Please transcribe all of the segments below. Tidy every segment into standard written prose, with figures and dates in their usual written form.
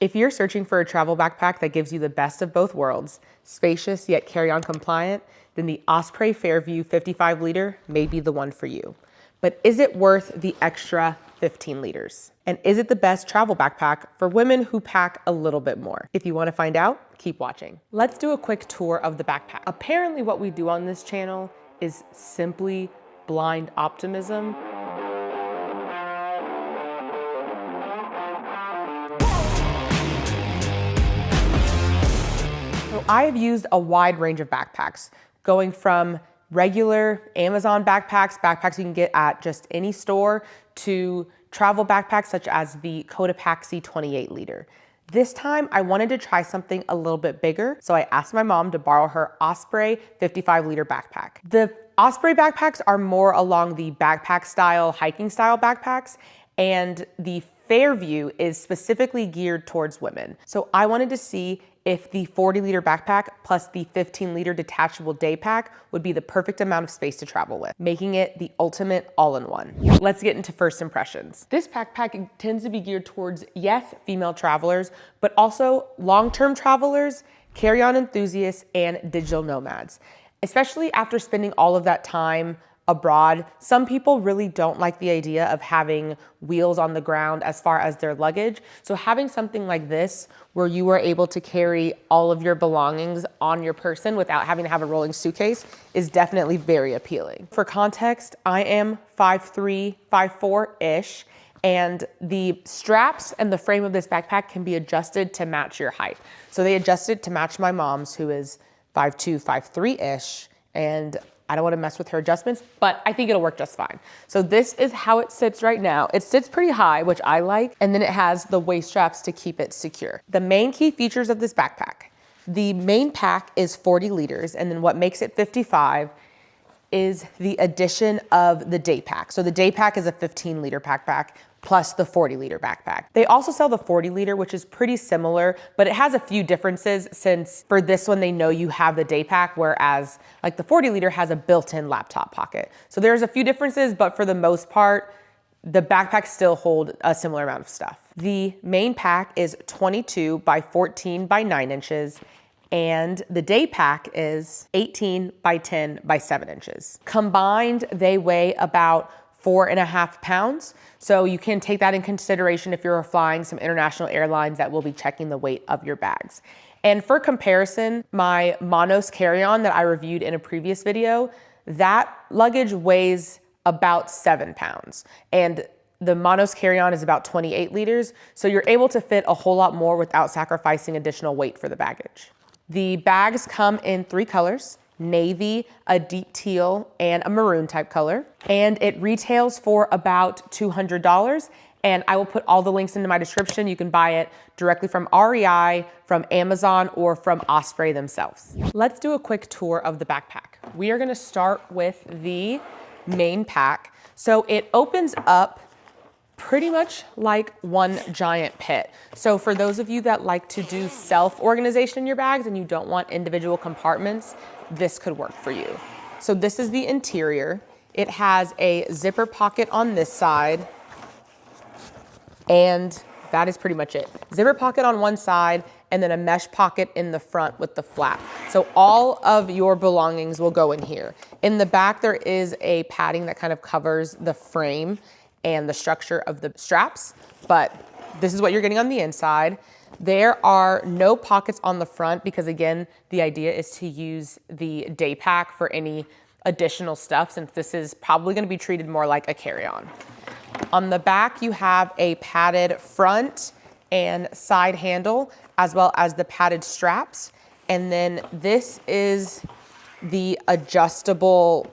If you're searching for a travel backpack that gives you the best of both worlds, spacious yet carry-on compliant, then the Osprey Fairview 55L may be the one for you. But is it worth the extra 15 liters? And is it the best travel backpack for women who pack a little bit more? If you want to find out, keep watching. Let's do a quick tour of the backpack. Apparently what we do on this channel is simply blind optimism. So I have used a wide range of backpacks, going from regular Amazon backpacks you can get at just any store, to travel backpacks such as the Cotopaxi 28L. This time I wanted to try something a little bit bigger, so I asked my mom to borrow her Osprey 55L backpack. The Osprey backpacks are more along the backpack style, hiking style backpacks, and the Fairview is specifically geared towards women. So I wanted to see if the 40L backpack plus the 15L detachable day pack would be the perfect amount of space to travel with, making it the ultimate all-in-one. Let's get into first impressions. This backpack tends to be geared towards, yes, female travelers, but also long-term travelers, carry-on enthusiasts, and digital nomads. Especially after spending all of that time abroad, some people really don't like the idea of having wheels on the ground as far as their luggage. So having something like this where you are able to carry all of your belongings on your person without having to have a rolling suitcase is definitely very appealing. For context, I am 5'3", 5'4"-ish, and the straps and the frame of this backpack can be adjusted to match your height. So they adjusted to match my mom's, who is 5'2", 5'3"-ish, and I don't want to mess with her adjustments, but I think it'll work just fine. So this is how it sits right now. It sits pretty high, which I like, and then it has the waist straps to keep it secure. The main key features of this backpack: the main pack is 40 liters, and then what makes it 55 is the addition of the day pack. So the day pack is a 15-liter backpack plus the 40-liter backpack. They also sell the 40-liter, which is pretty similar, but it has a few differences, since for this one, they know you have the day pack, whereas like the 40-liter has a built-in laptop pocket. So there's a few differences, but for the most part, the backpacks still hold a similar amount of stuff. The main pack is 22 by 14 by 9 inches, and the day pack is 18 by 10 by 7 inches. Combined, they weigh about 4.5 pounds. So you can take that in consideration if you're flying some international airlines that will be checking the weight of your bags. And for comparison, my Monos carry-on that I reviewed in a previous video, that luggage weighs about 7 pounds. And the Monos carry-on is about 28 liters. So you're able to fit a whole lot more without sacrificing additional weight for the baggage. The bags come in 3 colors: navy, a deep teal, and a maroon type color. And it retails for about $200. And I will put all the links into my description. You can buy it directly from REI, from Amazon, or from Osprey themselves. Let's do a quick tour of the backpack. We are gonna start with the main pack. So it opens up pretty much like one giant pit. So for those of you that like to do self-organization in your bags and you don't want individual compartments, this could work for you. So this is the interior. It has a zipper pocket on this side, and that is pretty much it. Zipper pocket on one side, and then a mesh pocket in the front with the flap. So all of your belongings will go in here. In the back, there is a padding that kind of covers the frame and the structure of the straps, but this is what you're getting on the inside. There are no pockets on the front because, again, the idea is to use the day pack for any additional stuff, since this is probably going to be treated more like a carry-on. On the back, you have a padded front and side handle, as well as the padded straps. And then this is the adjustable,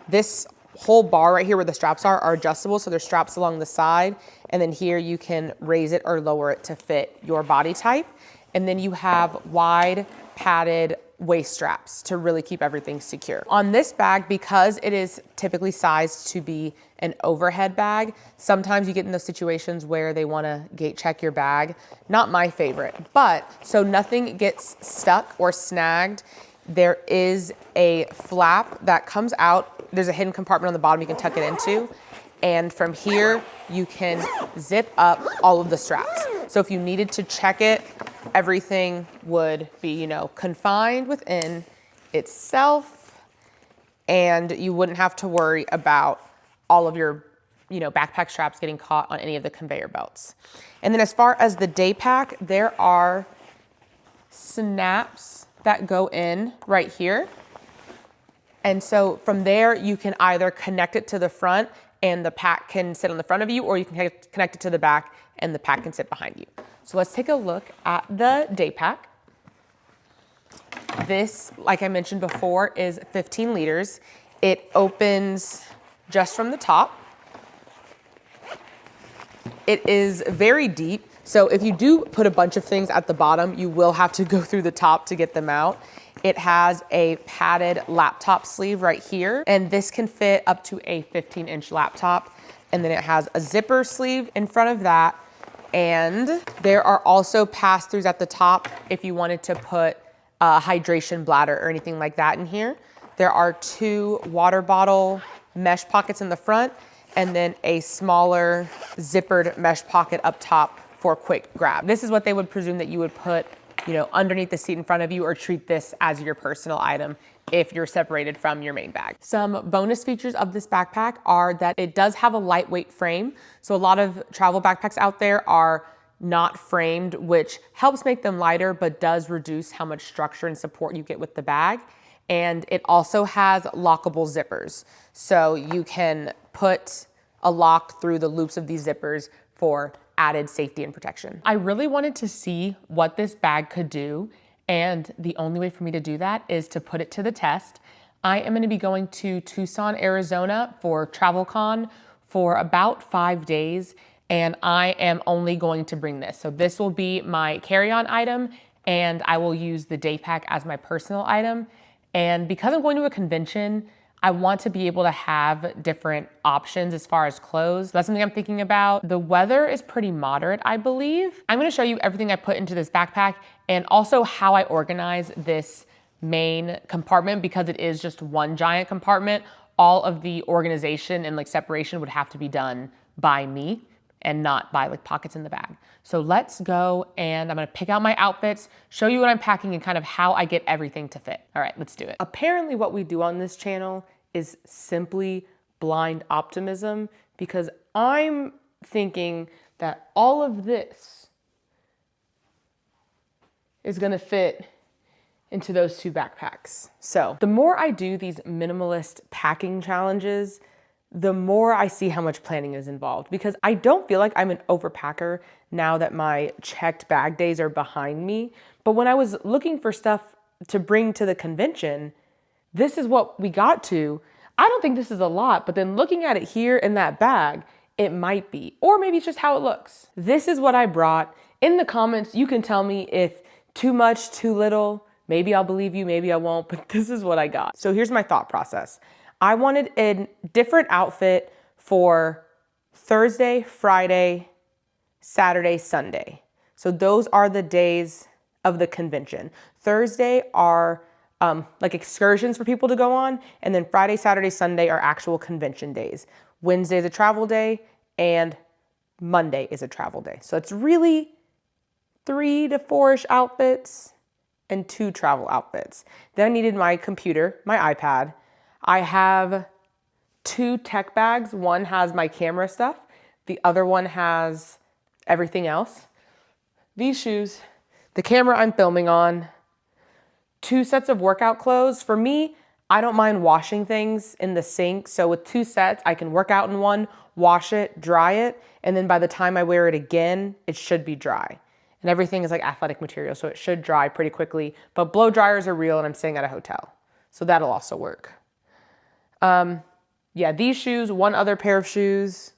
this whole bar right here where the straps are adjustable. So there's straps along the side, and then here you can raise it or lower it to fit your body type. And then you have wide padded waist straps to really keep everything secure. On this bag, because it is typically sized to be an overhead bag, sometimes you get in those situations where they wanna gate check your bag. Not my favorite, but so nothing gets stuck or snagged, there is a flap that comes out. There's a hidden compartment on the bottom you can tuck it into. And from here, you can zip up all of the straps. So if you needed to check it, everything would be, you know, confined within itself, and you wouldn't have to worry about all of your, you know, backpack straps getting caught on any of the conveyor belts. And then as far as the day pack, there are snaps that go in right here. And so from there, you can either connect it to the front and the pack can sit on the front of you, or you can connect it to the back and the pack can sit behind you. So let's take a look at the day pack. This, like I mentioned before, is 15 liters. It opens just from the top. It is very deep. So if you do put a bunch of things at the bottom, you will have to go through the top to get them out. It has a padded laptop sleeve right here, and this can fit up to a 15-inch laptop. And then it has a zipper sleeve in front of that. And there are also pass-throughs at the top if you wanted to put a hydration bladder or anything like that in here. There are 2 water bottle mesh pockets in the front, and then a smaller zippered mesh pocket up top for quick grab. This is what they would presume that you would put, you know, underneath the seat in front of you, or treat this as your personal item if you're separated from your main bag. Some bonus features of this backpack are that it does have a lightweight frame. So a lot of travel backpacks out there are not framed, which helps make them lighter, but does reduce how much structure and support you get with the bag. And it also has lockable zippers. So you can put a lock through the loops of these zippers for added safety and protection. I really wanted to see what this bag could do, and the only way for me to do that is to put it to the test. I am gonna be going to Tucson, Arizona for TravelCon for about 5 days, and I am only going to bring this. So this will be my carry-on item, and I will use the day pack as my personal item. And because I'm going to a convention, I want to be able to have different options as far as clothes. That's something I'm thinking about. The weather is pretty moderate, I believe. I'm gonna show you everything I put into this backpack and also how I organize this main compartment, because it is just one giant compartment. All of the organization and like separation would have to be done by me and not by like pockets in the bag. So let's go, and I'm gonna pick out my outfits, show you what I'm packing and kind of how I get everything to fit. All right, let's do it. Apparently what we do on this channel is simply blind optimism, because I'm thinking that all of this is gonna fit into those 2 backpacks. So the more I do these minimalist packing challenges, the more I see how much planning is involved, because I don't feel like I'm an overpacker now that my checked bag days are behind me. But when I was looking for stuff to bring to the convention, this is what we got to. I don't think this is a lot, but then looking at it here in that bag, it might be, or maybe it's just how it looks. This is what I brought. In the comments, you can tell me if too much, too little. Maybe I'll believe you, maybe I won't, but this is what I got. So here's my thought process. I wanted a different outfit for Thursday, Friday, Saturday, Sunday. So those are the days of the convention. Thursday are like excursions for people to go on, and then Friday, Saturday, Sunday are actual convention days. Wednesday is a travel day, and Monday is a travel day. So it's really 3 to 4-ish outfits and 2 travel outfits. Then I needed my computer, my iPad. I have 2 tech bags. One has my camera stuff. The other one has everything else. These shoes, the camera I'm filming on, 2 sets of workout clothes. For me, I don't mind washing things in the sink. So with 2 sets, I can work out in one, wash it, dry it, and then by the time I wear it again, it should be dry. And everything is like athletic material, so it should dry pretty quickly. But blow dryers are real, and I'm staying at a hotel, so that'll also work. Yeah, these shoes, 1 other pair of shoes.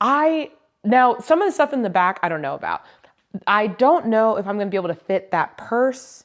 Now, some of the stuff in the back, I don't know about. I don't know if I'm gonna be able to fit that purse.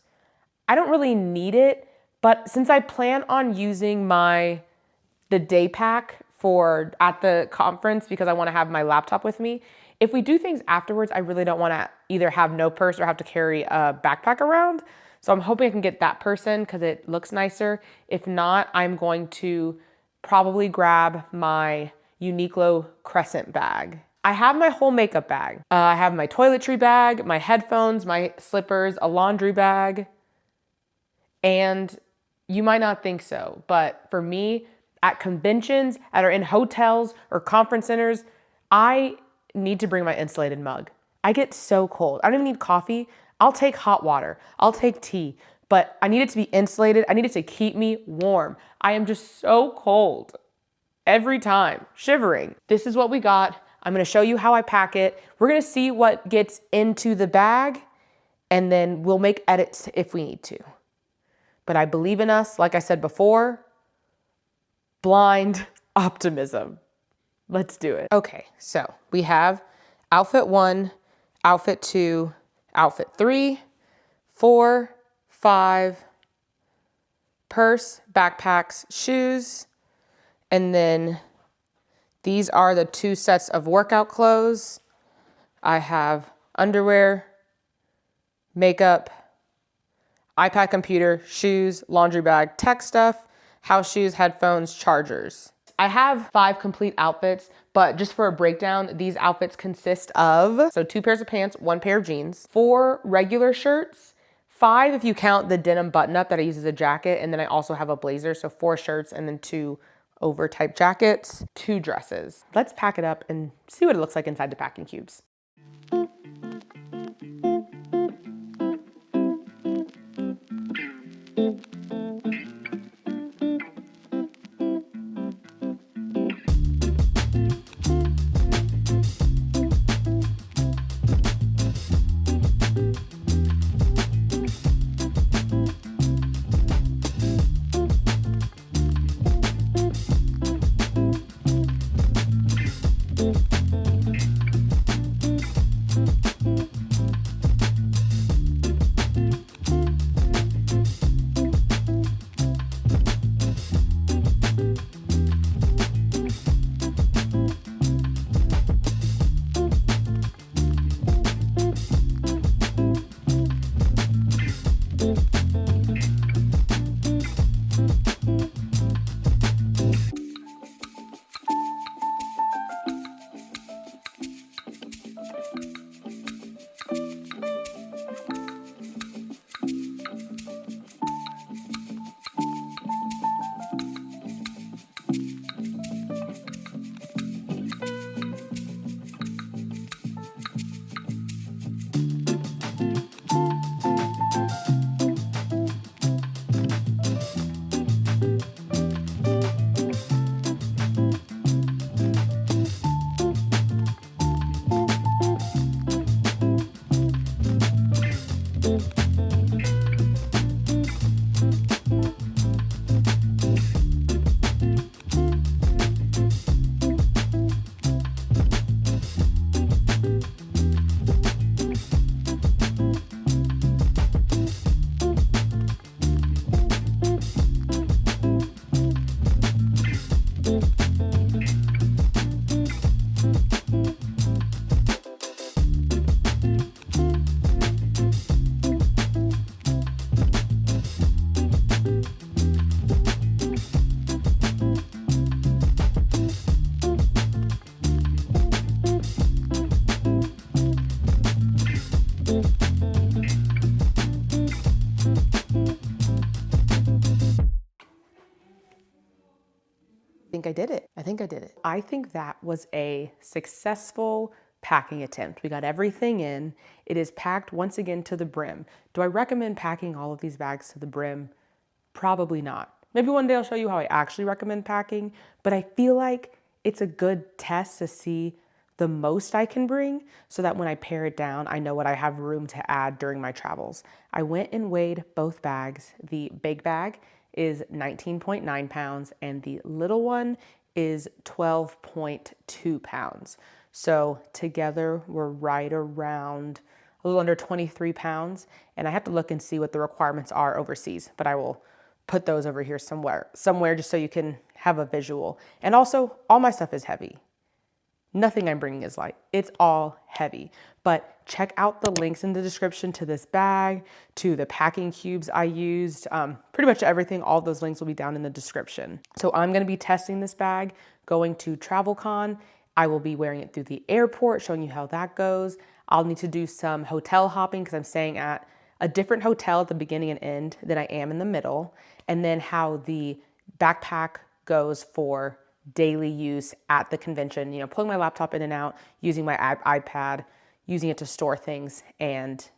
I don't really need it, but since I plan on using the day pack at the conference, because I wanna have my laptop with me, if we do things afterwards, I really don't wanna either have no purse or have to carry a backpack around. So I'm hoping I can get that purse in because it looks nicer. If not, I'm going to probably grab my Uniqlo Crescent bag. I have my whole makeup bag. I have my toiletry bag, my headphones, my slippers, a laundry bag. And you might not think so, but for me, at conventions, or in hotels or conference centers, I need to bring my insulated mug. I get so cold. I don't even need coffee. I'll take hot water. I'll take tea, but I need it to be insulated. I need it to keep me warm. I am just so cold every time, shivering. This is what we got. I'm gonna show you how I pack it. We're gonna see what gets into the bag, and then we'll make edits if we need to. But I believe in us, like I said before, blind optimism. Let's do it. Okay, so we have outfit 1, outfit 2, outfit 3, 4, 5, purse, backpacks, shoes, and then these are the 2 sets of workout clothes. I have underwear, makeup, iPad, computer, shoes, laundry bag, tech stuff, house shoes, headphones, chargers. I have 5 complete outfits, but just for a breakdown, these outfits consist of, 2 pairs of pants, 1 pair of jeans, 4 regular shirts, 5 if you count the denim button-up that I use as a jacket, and then I also have a blazer, so 4 shirts and then 2 over type jackets, 2 dresses. Let's pack it up and see what it looks like inside the packing cubes. I did it. I think I did it. I think that was a successful packing attempt. We got everything in. It is packed once again to the brim. Do I recommend packing all of these bags to the brim? Probably not. Maybe one day I'll show you how I actually recommend packing, but I feel like it's a good test to see the most I can bring so that when I pare it down, I know what I have room to add during my travels. I went and weighed both bags. The big bag is 19.9 pounds and the little one is 12.2 pounds. So together we're right around a little under 23 pounds. And I have to look and see what the requirements are overseas, but I will put those over here somewhere just so you can have a visual. And also all my stuff is heavy. Nothing I'm bringing is light. It's all heavy. But check out the links in the description to this bag, to the packing cubes I used, pretty much everything. All those links will be down in the description. So I'm gonna be testing this bag, going to TravelCon, I will be wearing it through the airport, showing you how that goes. I'll need to do some hotel hopping because I'm staying at a different hotel at the beginning and end than I am in the middle. And then how the backpack goes for daily use at the convention, pulling my laptop in and out, using my iPad, using it to store things, and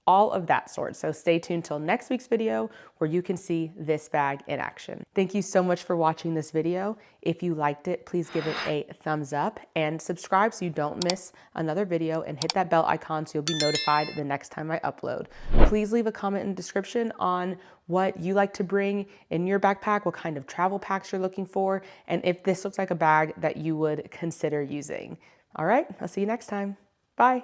all of that sort. So stay tuned till next week's video where you can see this bag in action. Thank you so much for watching this video. If you liked it, please give it a thumbs up and subscribe so you don't miss another video, and hit that bell icon so you'll be notified the next time I upload. Please leave a comment in the description on what you like to bring in your backpack, what kind of travel packs you're looking for, and if this looks like a bag that you would consider using. All right, I'll see you next time. Bye.